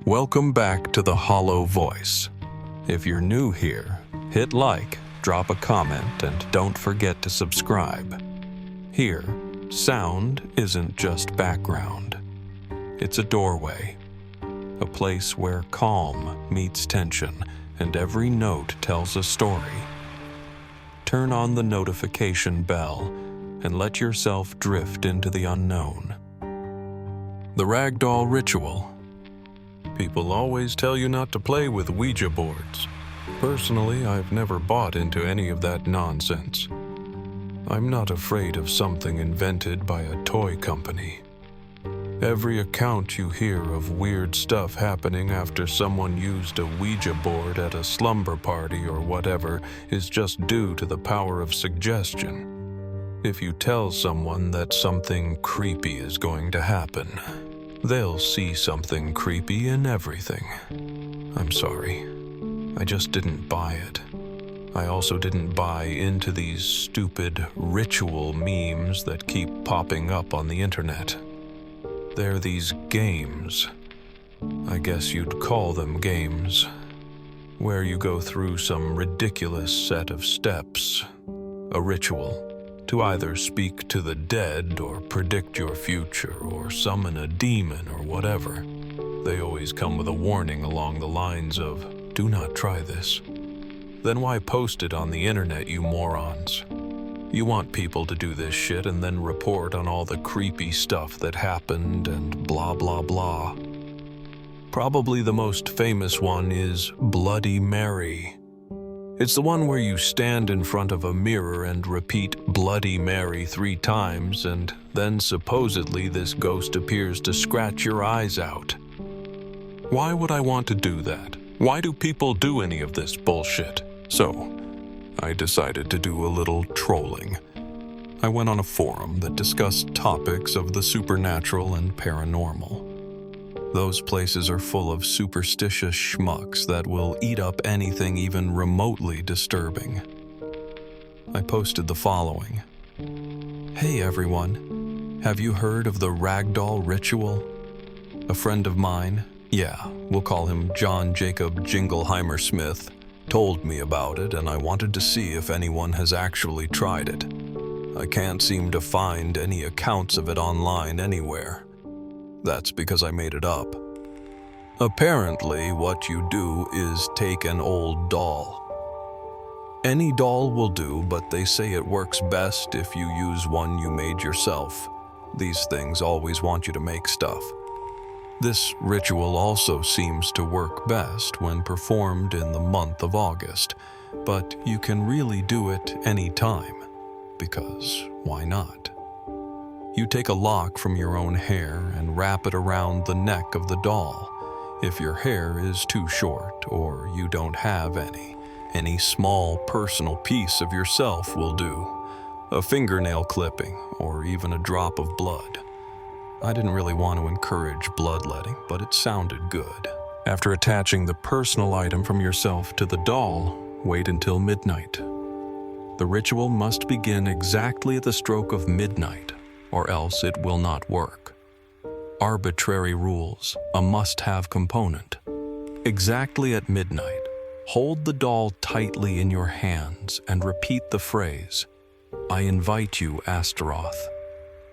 Welcome back to The Hollow Voice. If you're new here, hit like, drop a comment, and don't forget to subscribe. Here, sound isn't just background. It's a doorway, a place where calm meets tension, and every note tells a story. Turn on the notification bell and let yourself drift into the unknown. The Ragdoll Ritual. People always tell you not to play with Ouija boards. Personally, I've never bought into any of that nonsense. I'm not afraid of something invented by a toy company. Every account you hear of weird stuff happening after someone used a Ouija board at a slumber party or whatever is just due to the power of suggestion. If you tell someone that something creepy is going to happen, they'll see something creepy in everything. I'm sorry. I just didn't buy it. I also didn't buy into these stupid ritual memes that keep popping up on the internet. They're these games. I guess you'd call them games, where you go through some ridiculous set of steps, a ritual, to either speak to the dead or predict your future or summon a demon or whatever. They always come with a warning along the lines of, "Do not try this." Then why post it on the internet, you morons? You want people to do this shit and then report on all the creepy stuff that happened and blah blah blah. Probably the most famous one is Bloody Mary. It's the one where you stand in front of a mirror and repeat Bloody Mary 3 times, and then supposedly this ghost appears to scratch your eyes out. Why would I want to do that? Why do people do any of this bullshit? So, I decided to do a little trolling. I went on a forum that discussed topics of the supernatural and paranormal. Those places are full of superstitious schmucks that will eat up anything even remotely disturbing. I posted the following. Hey everyone, have you heard of the Ragdoll Ritual? A friend of mine, we'll call him John Jacob Jingleheimer Smith, told me about it, and I wanted to see if anyone has actually tried it. I can't seem to find any accounts of it online anywhere. That's because I made it up. Apparently, what you do is take an old doll. Any doll will do, but they say it works best if you use one you made yourself. These things always want you to make stuff. This ritual also seems to work best when performed in the month of August, but you can really do it any time, because why not? You take a lock from your own hair and wrap it around the neck of the doll. If your hair is too short or you don't have any small personal piece of yourself will do. A fingernail clipping or even a drop of blood. I didn't really want to encourage bloodletting, but it sounded good. After attaching the personal item from yourself to the doll, wait until midnight. The ritual must begin exactly at the stroke of midnight, or else it will not work. Arbitrary rules, a must-have component. Exactly at midnight, hold the doll tightly in your hands and repeat the phrase, "I invite you, Astaroth."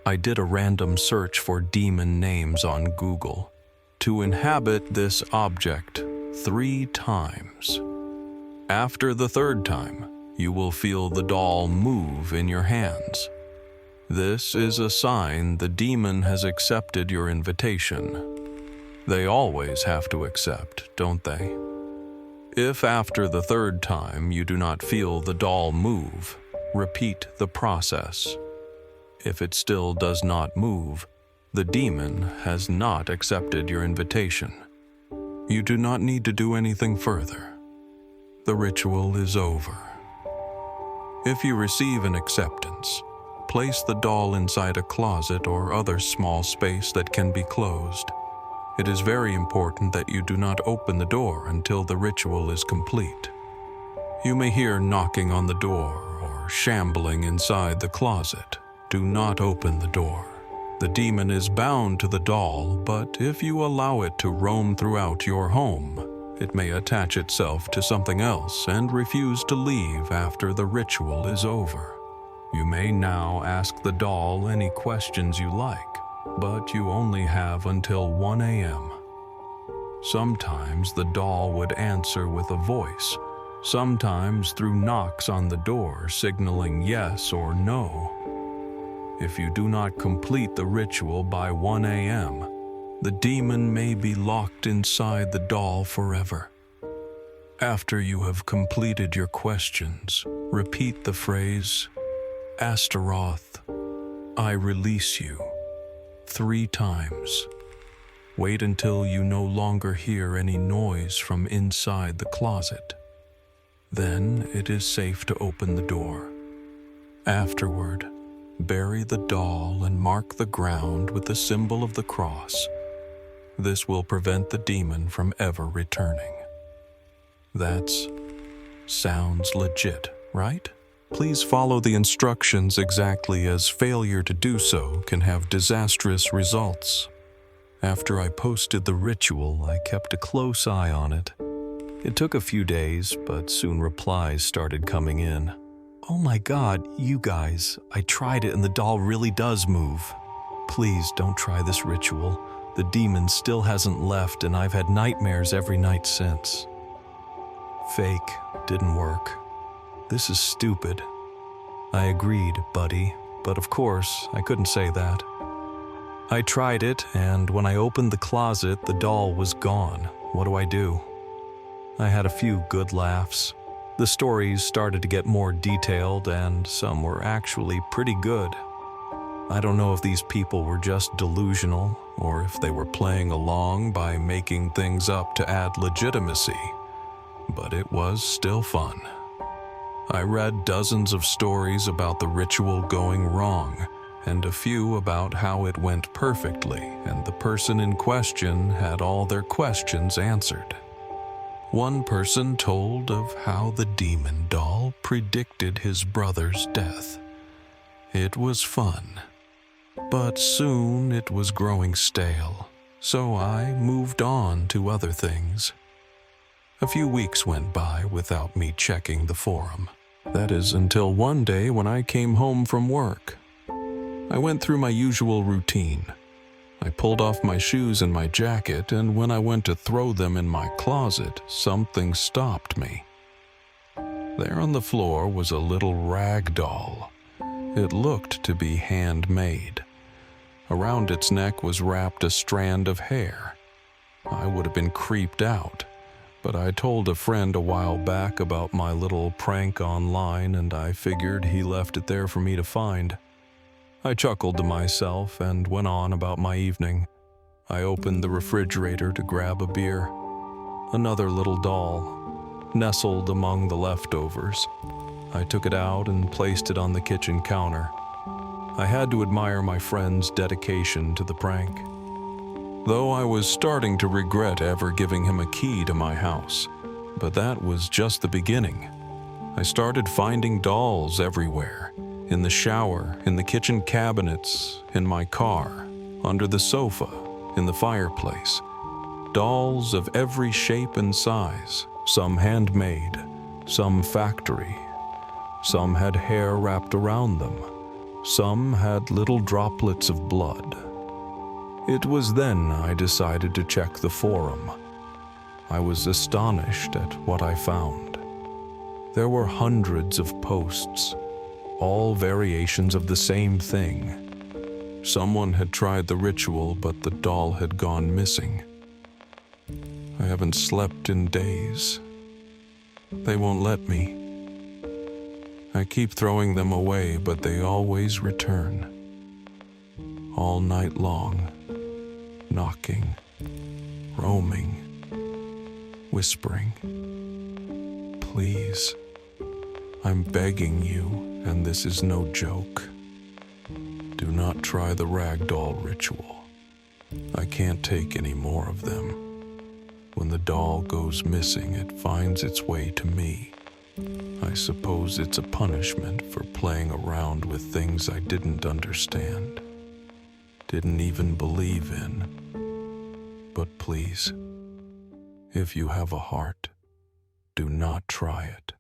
I did a random search for demon names on Google. To inhabit this object 3 times. After the 3rd time, you will feel the doll move in your hands. This is a sign the demon has accepted your invitation. They always have to accept, don't they? If after the 3rd time you do not feel the doll move, repeat the process. If it still does not move, the demon has not accepted your invitation. You do not need to do anything further. The ritual is over. If you receive an acceptance, place the doll inside a closet or other small space that can be closed. It is very important that you do not open the door until the ritual is complete. You may hear knocking on the door or shambling inside the closet. Do not open the door. The demon is bound to the doll, but if you allow it to roam throughout your home, it may attach itself to something else and refuse to leave after the ritual is over. You may now ask the doll any questions you like, but you only have until 1 a.m. Sometimes the doll would answer with a voice, sometimes through knocks on the door signaling yes or no. If you do not complete the ritual by 1 a.m., the demon may be locked inside the doll forever. After you have completed your questions, repeat the phrase, Astaroth, I release you, 3 times. Wait until you no longer hear any noise from inside the closet. Then it is safe to open the door. Afterward, bury the doll and mark the ground with the symbol of the cross. This will prevent the demon from ever returning. Sounds legit, right? Please follow the instructions exactly, as failure to do so can have disastrous results. After I posted the ritual, I kept a close eye on it. It took a few days, but soon replies started coming in. Oh my God, you guys, I tried it and the doll really does move. Please don't try this ritual. The demon still hasn't left and I've had nightmares every night since. Fake, didn't work. This is stupid. I agreed, buddy, but of course, I couldn't say that. I tried it, and when I opened the closet, the doll was gone. What do I do? I had a few good laughs. The stories started to get more detailed, and some were actually pretty good. I don't know if these people were just delusional, or if they were playing along by making things up to add legitimacy, but it was still fun. I read dozens of stories about the ritual going wrong, and a few about how it went perfectly and the person in question had all their questions answered. One person told of how the demon doll predicted his brother's death. It was fun, but soon it was growing stale, so I moved on to other things. A few weeks went by without me checking the forum. That is until one day when I came home from work. I went through my usual routine. I pulled off my shoes and my jacket, and when I went to throw them in my closet, something stopped me. There on the floor was a little rag doll. It looked to be handmade. Around its neck was wrapped a strand of hair. I would have been creeped out, but I told a friend a while back about my little prank online, and I figured he left it there for me to find. I chuckled to myself and went on about my evening. I opened the refrigerator to grab a beer. Another little doll, nestled among the leftovers. I took it out and placed it on the kitchen counter. I had to admire my friend's dedication to the prank, though I was starting to regret ever giving him a key to my house. But that was just the beginning. I started finding dolls everywhere. In the shower, in the kitchen cabinets, in my car, under the sofa, in the fireplace. Dolls of every shape and size, some handmade, some factory. Some had hair wrapped around them. Some had little droplets of blood. It was then I decided to check the forum. I was astonished at what I found. There were hundreds of posts, all variations of the same thing. Someone had tried the ritual, but the doll had gone missing. I haven't slept in days. They won't let me. I keep throwing them away, but they always return. All night long, knocking, roaming, whispering. Please, I'm begging you, and this is no joke. Do not try the Ragdoll Ritual. I can't take any more of them. When the doll goes missing, it finds its way to me. I suppose it's a punishment for playing around with things I didn't understand. didn't even believe in. But please, if you have a heart, do not try it.